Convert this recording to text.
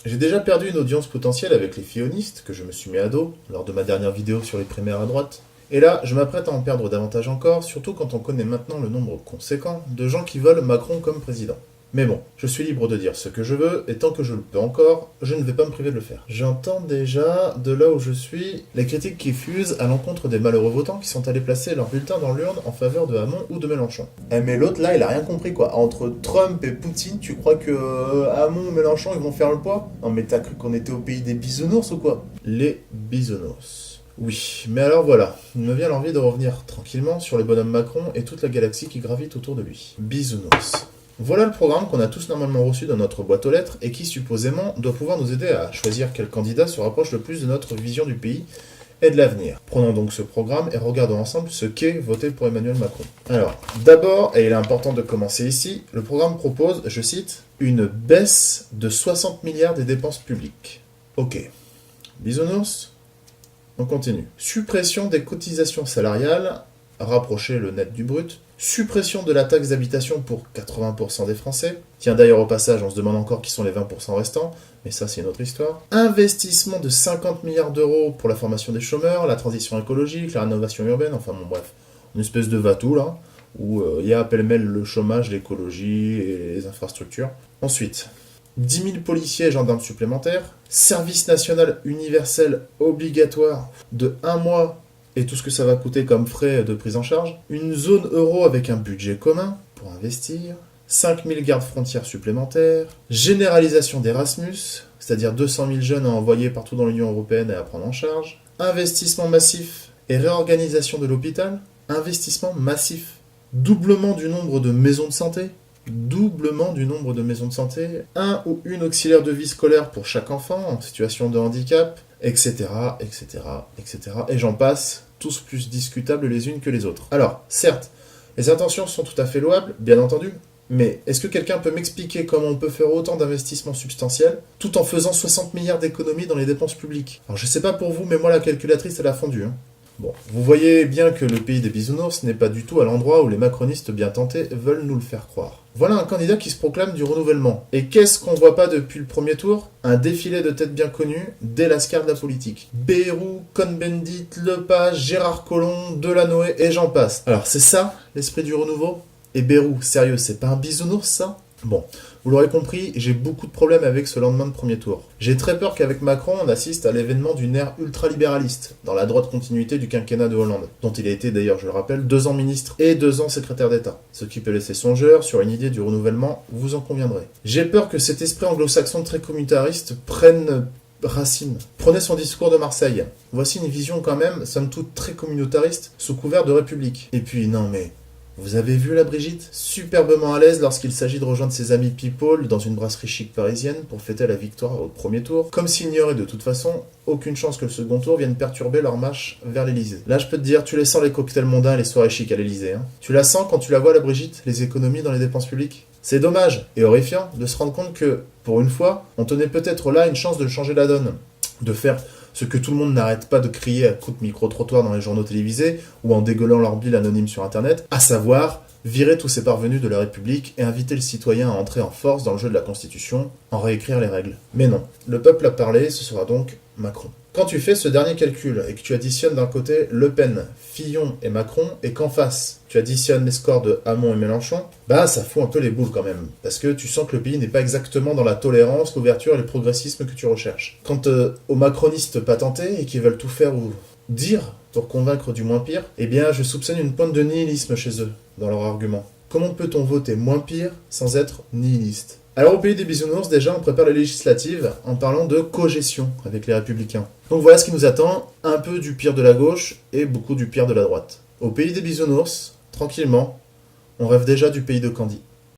J'ai déjà perdu une audience potentielle avec les fillonistes, que je me suis mis à dos, lors de ma dernière vidéo sur les primaires à droite. Et là, je m'apprête à en perdre davantage encore, surtout quand on connaît maintenant le nombre conséquent de gens qui veulent Macron comme président. Mais bon, je suis libre de dire ce que je veux, et tant que je le peux encore, je ne vais pas me priver de le faire. J'entends déjà, de là où je suis, les critiques qui fusent à l'encontre des malheureux votants qui sont allés placer leur bulletin dans l'urne en faveur de Hamon ou de Mélenchon. Eh mais l'autre là, il a rien compris quoi. Entre Trump et Poutine, tu crois que Hamon ou Mélenchon, ils vont faire le poids? Non mais t'as cru qu'on était au pays des bisounours ou quoi? Les bisounours. Oui, mais alors voilà, il me vient l'envie de revenir tranquillement sur le bonhomme Macron et toute la galaxie qui gravite autour de lui. Bisounours. Voilà le programme qu'on a tous normalement reçu dans notre boîte aux lettres et qui supposément doit pouvoir nous aider à choisir quel candidat se rapproche le plus de notre vision du pays et de l'avenir. Prenons donc ce programme et regardons ensemble ce qu'est voter pour Emmanuel Macron. Alors, d'abord, et il est important de commencer ici, le programme propose, je cite, une baisse de 60 milliards des dépenses publiques. Ok. Bisounours. On continue. Suppression des cotisations salariales, rapprocher le net du brut. Suppression de la taxe d'habitation pour 80% des Français. Tiens, d'ailleurs, au passage, on se demande encore qui sont les 20% restants, mais ça, c'est une autre histoire. Investissement de 50 milliards d'euros pour la formation des chômeurs, la transition écologique, la rénovation urbaine, enfin bon, bref, une espèce de va-tout, là, où il y a pêle-mêle le chômage, l'écologie et les infrastructures. Ensuite, 10 000 policiers et gendarmes supplémentaires, service national universel obligatoire de 1 mois et tout ce que ça va coûter comme frais de prise en charge, une zone euro avec un budget commun pour investir, 5 000 gardes-frontières supplémentaires, généralisation d'Erasmus, c'est-à-dire 200 000 jeunes à envoyer partout dans l'Union européenne et à prendre en charge, investissement massif et réorganisation de l'hôpital, investissement massif, doublement du nombre de maisons de santé, un ou une auxiliaire de vie scolaire pour chaque enfant en situation de handicap, etc., etc., etc. Et j'en passe, tous plus discutables les unes que les autres. Alors, certes, les intentions sont tout à fait louables, bien entendu, mais est-ce que quelqu'un peut m'expliquer comment on peut faire autant d'investissements substantiels tout en faisant 60 milliards d'économies dans les dépenses publiques? Alors je sais pas pour vous, mais moi la calculatrice elle a fondu. Bon, vous voyez bien que le pays des bisounours n'est pas du tout à l'endroit où les macronistes bien tentés veulent nous le faire croire. Voilà un candidat qui se proclame du renouvellement. Et qu'est-ce qu'on voit pas depuis le premier tour? Un défilé de têtes bien connues dès l'ascar de la politique. Bayrou, Cohn-Bendit, Lepage, Gérard Collomb, Delanoë et j'en passe. Alors c'est ça, l'esprit du renouveau? Et Bayrou, sérieux, c'est pas un bisounours ça? Bon, vous l'aurez compris, j'ai beaucoup de problèmes avec ce lendemain de premier tour. J'ai très peur qu'avec Macron, on assiste à l'événement d'une ère ultralibéraliste, dans la droite continuité du quinquennat de Hollande, dont il a été d'ailleurs, je le rappelle, 2 ans ministre et 2 ans secrétaire d'État. Ce qui peut laisser songeur sur une idée du renouvellement, vous en conviendrez. J'ai peur que cet esprit anglo-saxon très communautariste prenne racine. Prenez son discours de Marseille. Voici une vision quand même, somme toute très communautariste, sous couvert de république. Et puis, non mais... Vous avez vu la Brigitte? Superbement à l'aise lorsqu'il s'agit de rejoindre ses amis people dans une brasserie chic parisienne pour fêter la victoire au premier tour, comme s'il n'y aurait de toute façon aucune chance que le second tour vienne perturber leur marche vers l'Elysée. Là je peux te dire, tu les sens les cocktails mondains et les soirées chic à l'Elysée. Hein. Tu la sens quand tu la vois la Brigitte, les économies dans les dépenses publiques? C'est dommage et horrifiant de se rendre compte que, pour une fois, on tenait peut-être là une chance de changer la donne, de faire ce que tout le monde n'arrête pas de crier à coups de micro-trottoir dans les journaux télévisés ou en dégueulant leur bile anonyme sur Internet, à savoir virer tous ces parvenus de la République et inviter le citoyen à entrer en force dans le jeu de la Constitution, en réécrire les règles. Mais non, le peuple a parlé, ce sera donc Macron. Quand tu fais ce dernier calcul et que tu additionnes d'un côté Le Pen, Fillon et Macron, et qu'en face, tu additionnes les scores de Hamon et Mélenchon, bah ça fout un peu les boules quand même, parce que tu sens que le pays n'est pas exactement dans la tolérance, l'ouverture et le progressisme que tu recherches. Quant aux macronistes patentés et qui veulent tout faire ou dire pour convaincre du moins pire, eh bien je soupçonne une pointe de nihilisme chez eux, dans leur argument. Comment peut-on voter moins pire sans être nihiliste? Alors au pays des bisounours, déjà on prépare les législatives en parlant de cogestion avec les républicains. Donc voilà ce qui nous attend, un peu du pire de la gauche et beaucoup du pire de la droite. Au pays des bisounours, tranquillement, on rêve déjà du pays de Candy.